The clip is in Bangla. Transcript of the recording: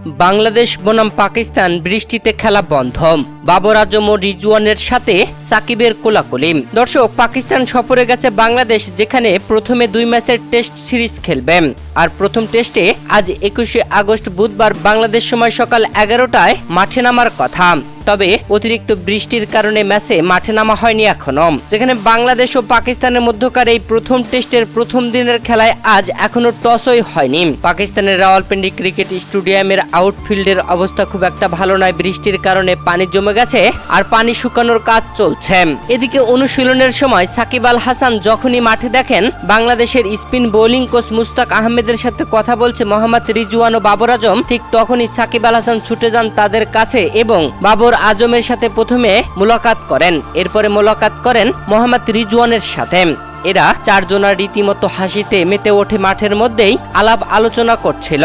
বাংলাদেশ বনাম পাকিস্তান বৃষ্টিতে খেলা বন্ধ। বাবর আজম ও রিজওয়ানের সাথে সাকিবের কোলাকুলি। দর্শক, পাকিস্তান সফরে গেছে বাংলাদেশ, যেখানে প্রথমে 2 ম্যাচের টেস্ট সিরিজ খেলবে। আর প্রথম টেস্টে আজ 21শে আগস্ট বুধবার বাংলাদেশ সময় সকাল 11টায় মাঠে নামার কথা। তবে অতিরিক্ত বৃষ্টির কারণে ম্যাচে মাঠে নামা হয়নি এখনো। যেখানে বাংলাদেশ ও পাকিস্তানের মধ্যকার এই প্রথম টেস্টের প্রথম দিনের খেলায় আজ এখনো টসই হয়নি। পাকিস্তানের রাওয়ালপিন্ডি ক্রিকেট স্টেডিয়ামের আউটফিল্ডের অবস্থা খুব একটা ভালো নয়। বৃষ্টির কারণে পানি জমে গেছে আর পানি শুকানোর কাজ চলছে। এদিকে অনুশীলনের সময় সাকিব আল হাসান যখনই মাঠে দেখেন বাংলাদেশের স্পিন বোলিং কোচ মুস্তাক আহমেদের সাথে কথা বলছে মোহাম্মদ রিজওয়ান ও বাবর আজম, ঠিক তখনই সাকিব আল হাসান ছুটে যান তাদের কাছে এবং বাবর আজমের সাথে প্রথমে মোলাকাত করেন, এরপরে মোলাকাত করেন মোহাম্মদ রিজওয়ানের সাথে। এরা চারজনা রীতিমতো হাসিতে মেতে ওঠে, মাঠের মধ্যেই আলাপ আলোচনা করছিল।